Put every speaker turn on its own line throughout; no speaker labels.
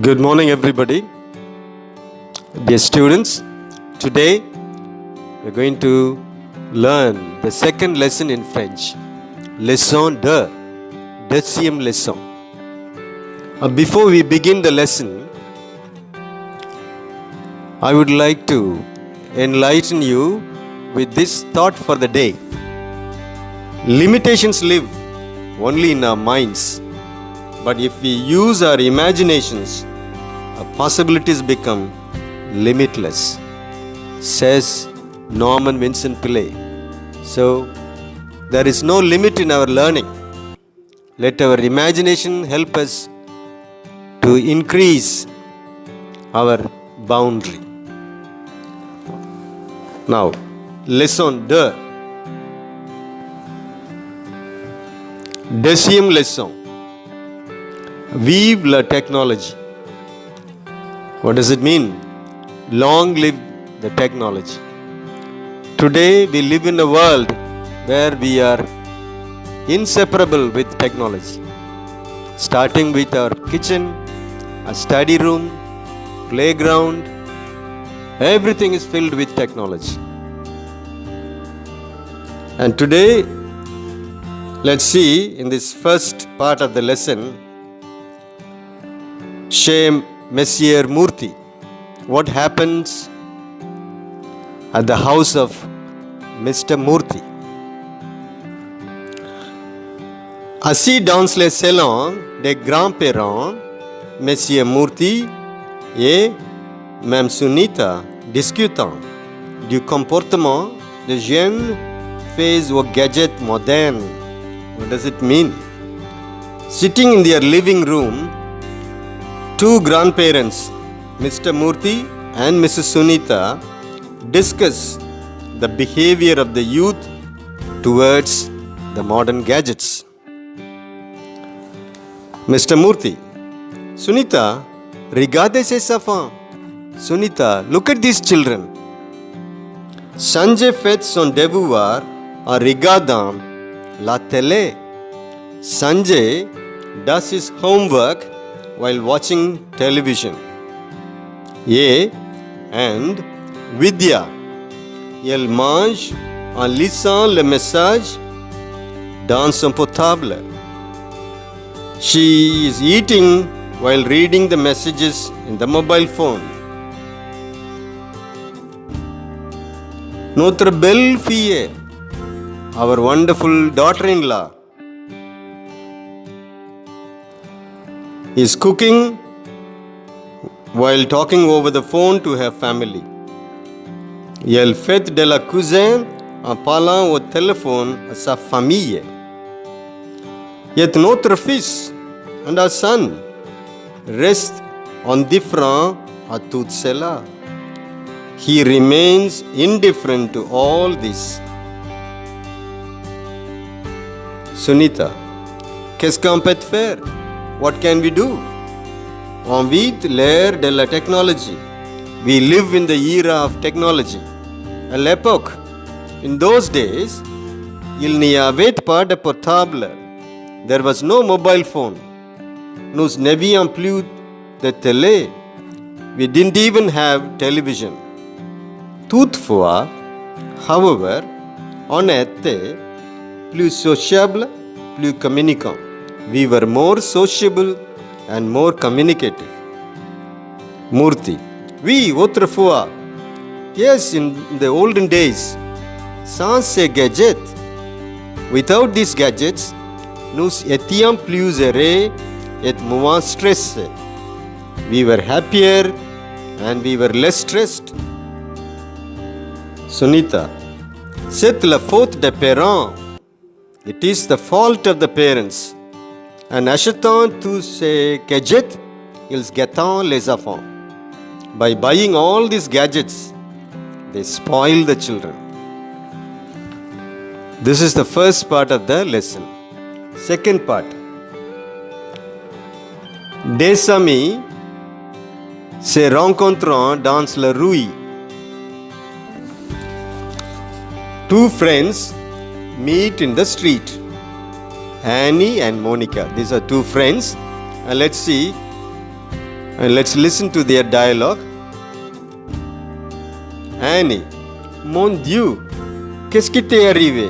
Good morning, everybody. Dear students, today we're going to learn the second lesson in French. Leçon 2, deuxième leçon. Before we begin the lesson, I would like to enlighten you with this thought for the day. Limitations live only in our minds. But if we use our imaginations, our possibilities become limitless, says Norman Vincent Pillay. So, there is no limit in our learning. Let our imagination help us to increase our boundary. Now, leçon 2. Deuxième leçon. Vive la technology. What does it mean? Long live the technology. Today we live in a world where we are inseparable with technology. Starting with our kitchen, a study room, playground, everything is filled with technology. And today, let's see in this first part of the lesson, chez Monsieur Murthy, what happens at the house of Mr. Murthy. Assis dans le salon des grands-parents, Monsieur Murthy et Mme Sunita discutant du comportement des jeunes face aux gadgets modernes. What does it mean? Sitting in their living room, two grandparents, Mr. Murthy and Mrs. Sunita, discuss the behavior of the youth towards the modern gadgets. Mr. Murthy, Sunita, regardez ces enfants. Sunita, look at these children. Sanjay fait son devoir en regardant la télé. Sanjay does his homework while watching television. And Vidya, elle mange en lisant le message dans son portable. She is eating while reading the messages in the mobile phone. Notre belle fille, our wonderful daughter-in-law, is cooking while talking over the phone to her family. Elle fait de la cuisine en parlant au téléphone à sa famille. Yet notre fils and our son reste indifferent à tout cela. He remains indifferent to all this. Sunita, qu'est-ce qu'on peut faire? What can we do? On vit l'ère de la technology. We live in the era of technology. À l'époque, in those days, il n'y avait pas de portable. There was no mobile phone. Nous n'avions plus de télé. We didn't even have television. Toutefois, however, on était plus sociable, plus communicant. We were more sociable and more communicative. Murthy, oui, autrefois. Yes, in the olden days. Sans ces gadgets. Without these gadgets, nous étions plus heureux et moins stressés. We were happier and we were less stressed. Sunita, c'est la faute des parents. It is the fault of the parents. En achetant tous ces gadgets, ils gâtent les enfants. By buying all these gadgets, they spoil the children. This is the first part of the lesson. Second part. Des amis se rencontrant dans la rue. Two friends meet in the street. Annie and Monica. These are two friends. And let's see And let's listen to their dialogue. Annie, mon Dieu, qu'est-ce qui t'est arrivé?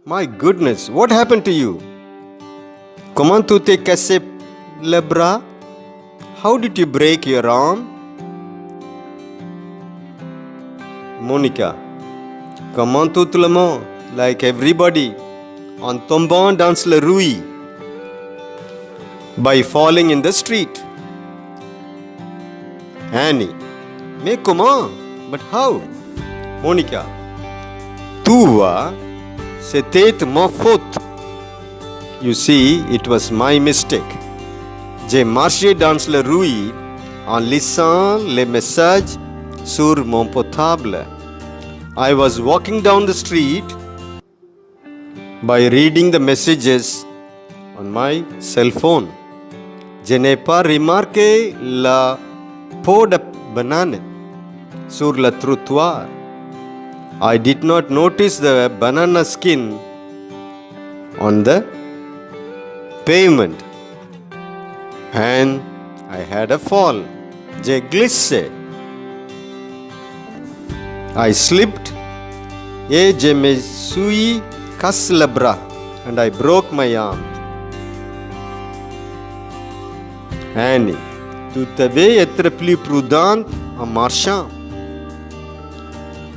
My goodness, what happened to you? Comment tu t'es cassé le bras? How did you break your arm? Monica, comment tout le monde, like everybody, en tombant dans la rue, by falling in the street. Annie, mais comment? But how? Monica, tu vois, c'était ma faute. You see, it was my mistake. J'ai marché dans la rue en lisant les messages sur mon portable. I was walking down the street by reading the messages on my cell phone. Je n'ai pas remarqué la peau de banane sur le trottoir. I did not notice the banana skin on the pavement. And I had a fall. J'ai glissé. I slipped et je me suis cassé le bras and I broke my arm. Annie, tu devais être plus prudente en marchant.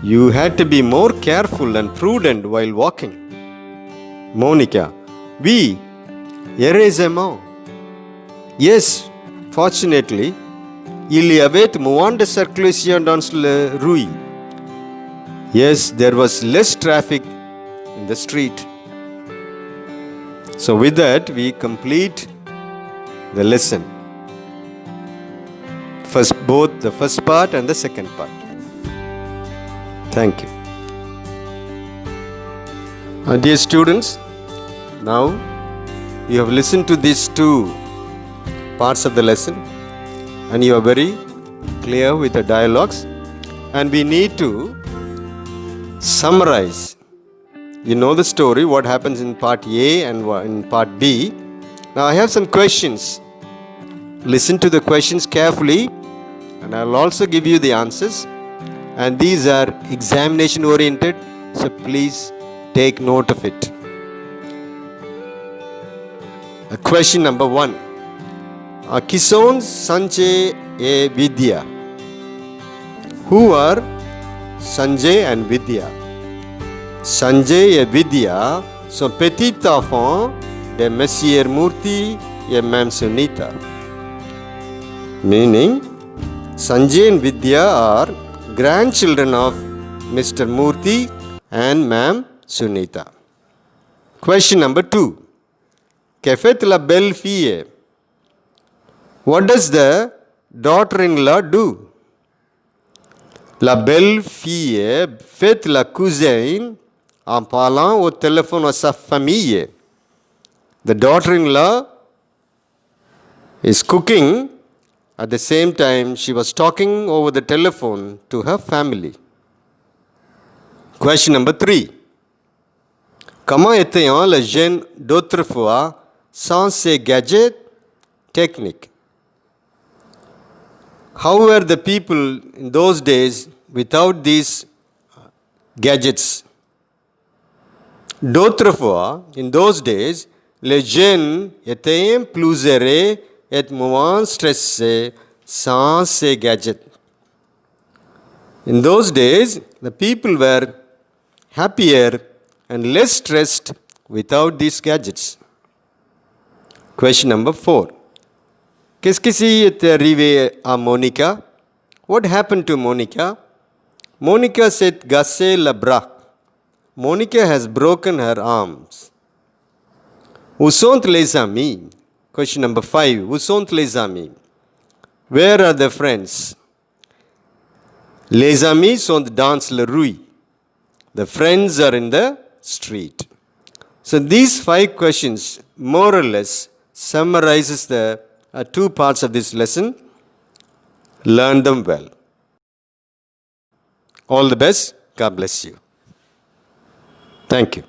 You had to be more careful and prudent while walking. Monica, oui, heureusement. Yes, fortunately, il y avait moins de circulation dans la rue. Yes, there was less traffic in the street. So with that, we complete the lesson. Both the first part and the second part. Thank you. Dear students, now you have listened to these two parts of the lesson and you are very clear with the dialogues, and we need to summarize. You know the story, what happens in part A and in part B. Now I have some questions. Listen to the questions carefully and I will also give you the answers, and these are examination oriented, so please take note of it. Question number 1. Qui sont Sanjay et Vidya? Who are Sanjay and Vidya? Sanjay et Vidya sont petits enfants de Monsieur Murthy et Mme Sunita. Meaning, Sanjay and Vidya are grandchildren of Mr. Murthy and Mme Sunita. Question number 2. Que fait la belle fille? What does the daughter-in-law do? La belle fille fait la cousine en parlant au téléphone à sa famille. The daughter-in-law is cooking. At the same time, she was talking over the telephone to her family. Question number 3. Comment étaient les jeunes d'autrefois sans ces gadgets techniques? How were the people in those days without these gadgets? D'autrefois, in those days, les jeunes étaient plus heureux et moins stressés sans ces gadgets. In those days, the people were happier and less stressed without these gadgets. Question number 4. Qu'est-ce qui est arrivé à Monica? What happened to Monica? Monica s'est cassé le bras. Monica has broken her arms. Où sont les amis? Question number 5. Où sont les amis? Where are the friends? Les amis sont dans la rue. The friends are in the street. So these 5 questions more or less summarizes the 2 parts of this lesson. Learn them well. All the best. God bless you. Thank you.